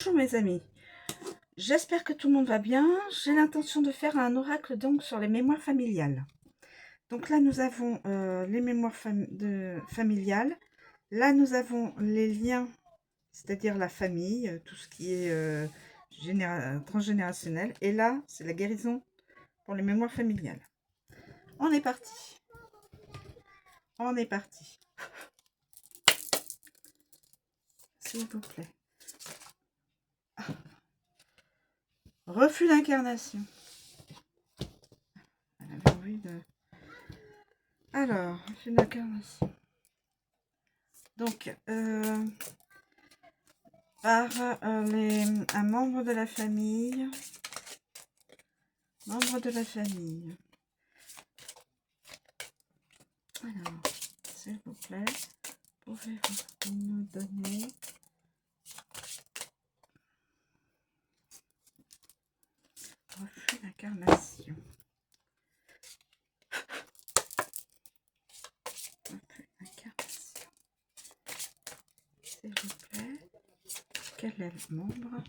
Bonjour mes amis, j'espère que tout le monde va bien. J'ai l'intention de faire un oracle donc sur les mémoires familiales. Donc là nous avons les mémoires familiales. Là nous avons les liens, c'est-à-dire la famille, tout ce qui est transgénérationnel. Et là c'est la guérison pour les mémoires familiales. On est parti. On est parti. S'il vous plaît. Refus d'incarnation. Elle avait envie de... Alors, refus d'incarnation. Donc, par un membre de la famille. Membre de la famille. Alors, s'il vous plaît, pouvez-vous nous donner refus d'incarnation. Refus d'incarnation. S'il vous plaît, quel est le membre?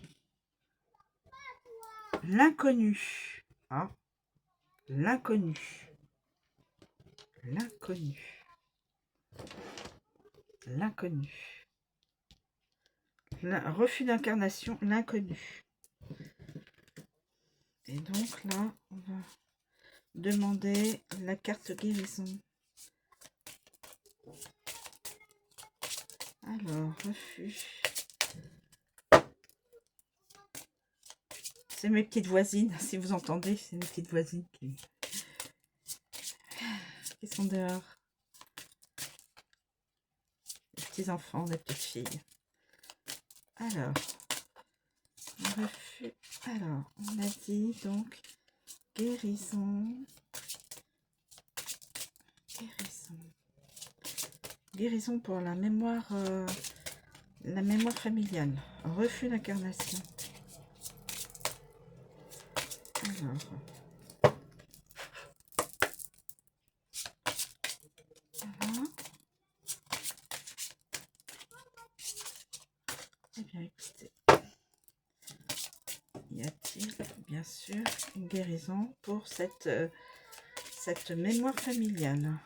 L'inconnu. Ah, l'inconnu. L'inconnu. L'inconnu. Refus d'incarnation, l'inconnu. Et donc là, on va demander la carte guérison. Alors, refus. C'est mes petites voisines, si vous entendez, c'est mes petites voisines qui sont dehors. Les petits enfants, les petites filles. Alors, refus. Alors, on a dit donc guérison. Guérison. Guérison pour la mémoire familiale. Refus d'incarnation. Alors. Voilà. Eh bien, écoutez. Y a-t-il, bien sûr, une guérison pour cette mémoire familiale?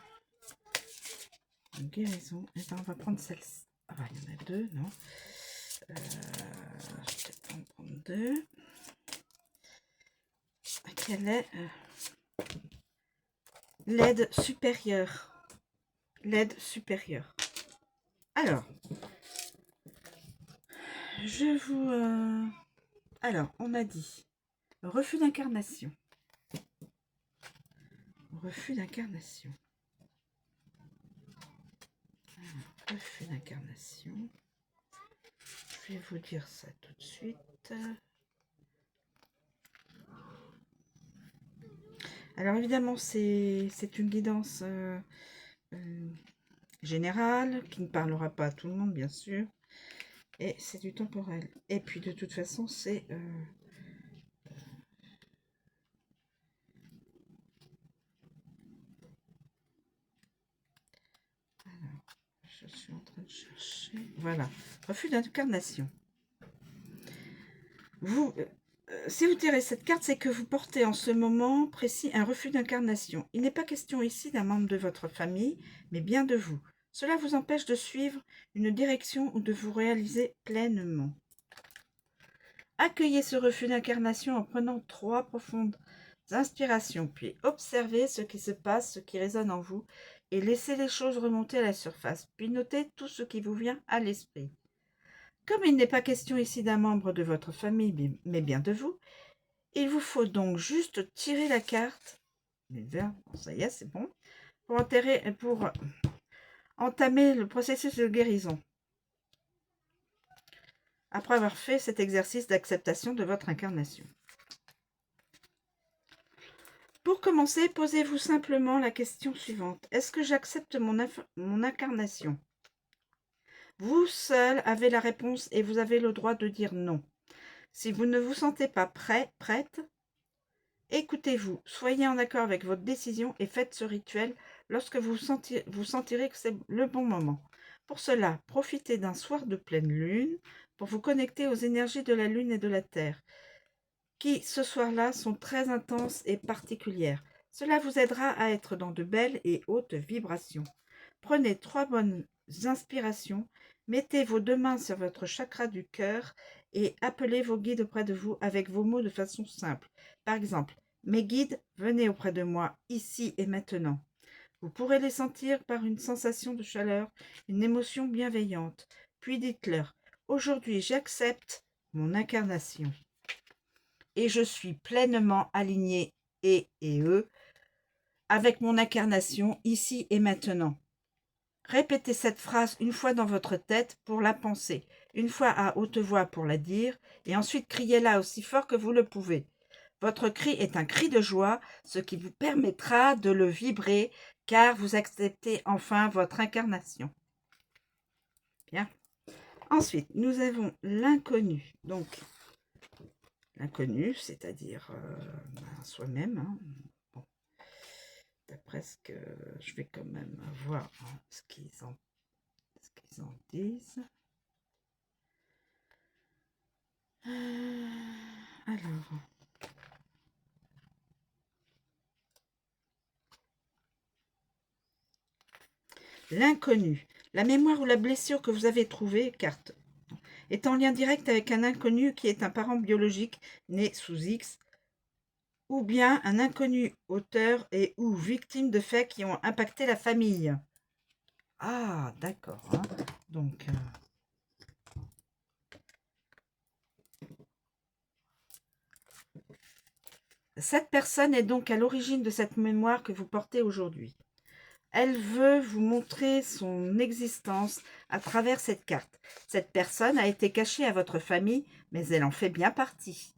Une guérison. Et ben, on va prendre celle-ci. Ah bah, il y en a deux, non? Je vais peut-être en prendre deux. Quelle est l'aide supérieure? L'aide supérieure. Alors, je vous... Alors, on a dit refus d'incarnation. Refus d'incarnation. Refus d'incarnation. Je vais vous dire ça tout de suite. Alors évidemment, c'est une guidance générale qui ne parlera pas à tout le monde, bien sûr. Et c'est du temporel. Et puis de toute façon, c'est... Alors, je suis en train de chercher... Voilà. Refus d'incarnation. Vous... si vous tirez cette carte, c'est que vous portez en ce moment précis un refus d'incarnation. Il n'est pas question ici d'un membre de votre famille, mais bien de vous. Cela vous empêche de suivre une direction ou de vous réaliser pleinement. Accueillez ce refus d'incarnation en prenant 3 profondes inspirations, puis observez ce qui se passe, ce qui résonne en vous, et laissez les choses remonter à la surface, puis notez tout ce qui vous vient à l'esprit. Comme il n'est pas question ici d'un membre de votre famille, mais bien de vous, il vous faut donc juste tirer la carte, ça y est, c'est bon, pour entamer le processus de guérison. Après avoir fait cet exercice d'acceptation de votre incarnation. Pour commencer, posez-vous simplement la question suivante. Est-ce que j'accepte mon incarnation? Vous seul avez la réponse et vous avez le droit de dire non. Si vous ne vous sentez pas prête, écoutez-vous, soyez en accord avec votre décision et faites ce rituel lorsque vous sentirez que c'est le bon moment. Pour cela, profitez d'un soir de pleine lune, pour vous connecter aux énergies de la Lune et de la Terre, qui ce soir-là sont très intenses et particulières. Cela vous aidera à être dans de belles et hautes vibrations. Prenez 3 bonnes inspirations, mettez vos 2 mains sur votre chakra du cœur et appelez vos guides auprès de vous avec vos mots de façon simple. Par exemple, mes guides, venez auprès de moi, ici et maintenant. Vous pourrez les sentir par une sensation de chaleur, une émotion bienveillante. Puis dites-leur, aujourd'hui j'accepte mon incarnation et je suis pleinement aligné et eux avec mon incarnation ici et maintenant. Répétez cette phrase une fois dans votre tête pour la penser, une fois à haute voix pour la dire, et ensuite criez-la aussi fort que vous le pouvez. Votre cri est un cri de joie, ce qui vous permettra de le vibrer, car vous acceptez enfin votre incarnation. Bien. Ensuite, nous avons l'inconnu. Donc, l'inconnu, c'est-à-dire soi-même. Hein. Bon. D'après ce que je vais quand même voir ce qu'ils en disent. Alors, l'inconnu. La mémoire ou la blessure que vous avez trouvée, carte, est en lien direct avec un inconnu qui est un parent biologique né sous X, ou bien un inconnu auteur et ou victime de faits qui ont impacté la famille. Ah, d'accord. Hein. Donc, cette personne est donc à l'origine de cette mémoire que vous portez aujourd'hui. Elle veut vous montrer son existence à travers cette carte. Cette personne a été cachée à votre famille, mais elle en fait bien partie.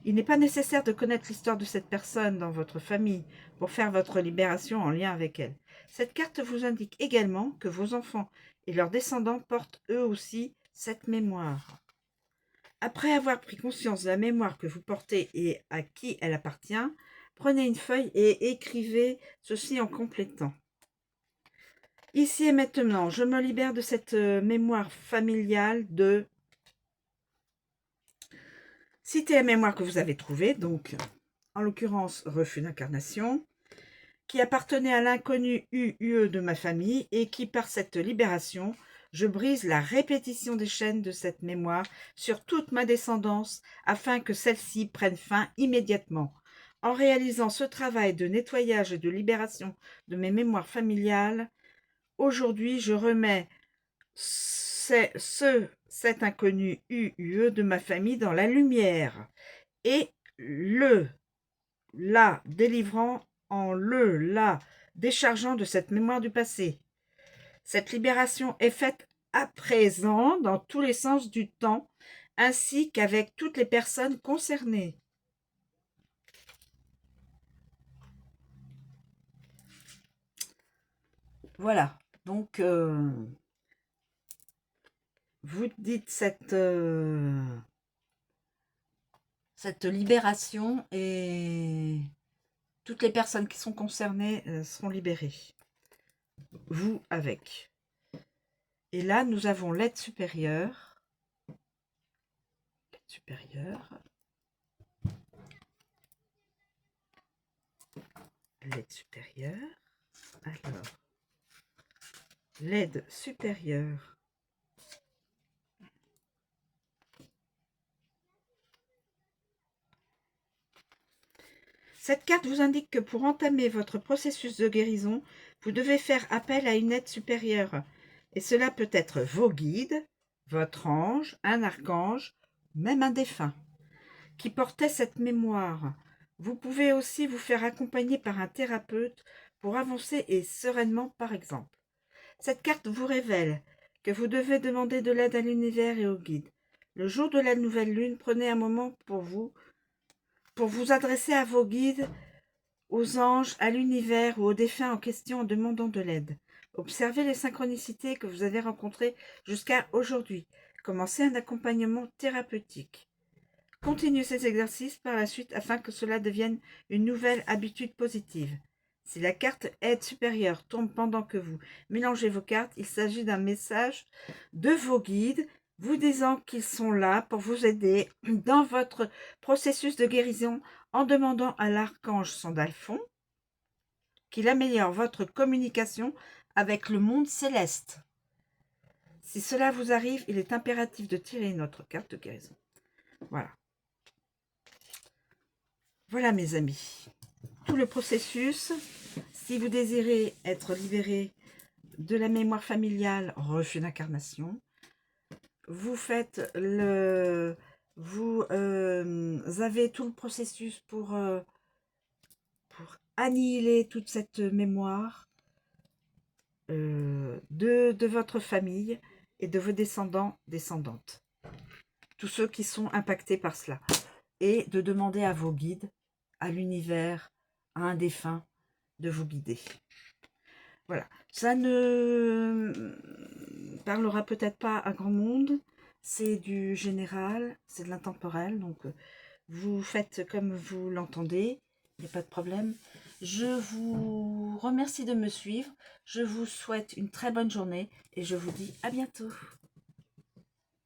Il n'est pas nécessaire de connaître l'histoire de cette personne dans votre famille pour faire votre libération en lien avec elle. Cette carte vous indique également que vos enfants et leurs descendants portent eux aussi cette mémoire. Après avoir pris conscience de la mémoire que vous portez et à qui elle appartient, prenez une feuille et écrivez ceci en complétant. Ici et maintenant, je me libère de cette mémoire familiale de... Citez la mémoire que vous avez trouvée, donc en l'occurrence refus d'incarnation, qui appartenait à l'inconnu UE de ma famille et qui, par cette libération, je brise la répétition des chaînes de cette mémoire sur toute ma descendance afin que celle-ci prenne fin immédiatement. En réalisant ce travail de nettoyage et de libération de mes mémoires familiales, aujourd'hui, je remets cet inconnu UE de ma famille dans la lumière et la délivrant en la déchargeant de cette mémoire du passé. Cette libération est faite à présent dans tous les sens du temps, ainsi qu'avec toutes les personnes concernées. Voilà, donc vous dites cette libération et toutes les personnes qui sont concernées seront libérées. Vous avec. Et là, nous avons l'aide supérieure. L'aide supérieure. L'aide supérieure. Alors, l'aide supérieure. Cette carte vous indique que pour entamer votre processus de guérison, vous devez faire appel à une aide supérieure. Et cela peut être vos guides, votre ange, un archange, même un défunt, qui portait cette mémoire. Vous pouvez aussi vous faire accompagner par un thérapeute pour avancer et sereinement, par exemple. Cette carte vous révèle que vous devez demander de l'aide à l'univers et aux guides. Le jour de la nouvelle lune, prenez un moment pour vous adresser à vos guides, aux anges, à l'univers ou aux défunts en question en demandant de l'aide. Observez les synchronicités que vous avez rencontrées jusqu'à aujourd'hui. Commencez un accompagnement thérapeutique. Continuez ces exercices par la suite afin que cela devienne une nouvelle habitude positive. Si la carte aide supérieure tombe pendant que vous mélangez vos cartes, il s'agit d'un message de vos guides. vous disant qu'ils sont là pour vous aider dans votre processus de guérison en demandant à l'archange Sandalphon qu'il améliore votre communication avec le monde céleste. Si cela vous arrive, il est impératif de tirer notre carte de guérison. Voilà. Voilà mes amis. Tout le processus, si vous désirez être libéré de la mémoire familiale, refus d'incarnation, vous faites le... Vous avez tout le processus pour annihiler toute cette mémoire de votre famille et de vos descendants, descendantes. Tous ceux qui sont impactés par cela. Et de demander à vos guides, à l'univers, à un défunt, de vous guider. Voilà. Ça ne parlera peut-être pas à grand monde. C'est du général, c'est de l'intemporel. Donc, vous faites comme vous l'entendez. Il n'y a pas de problème. Je vous remercie de me suivre. Je vous souhaite une très bonne journée et je vous dis à bientôt.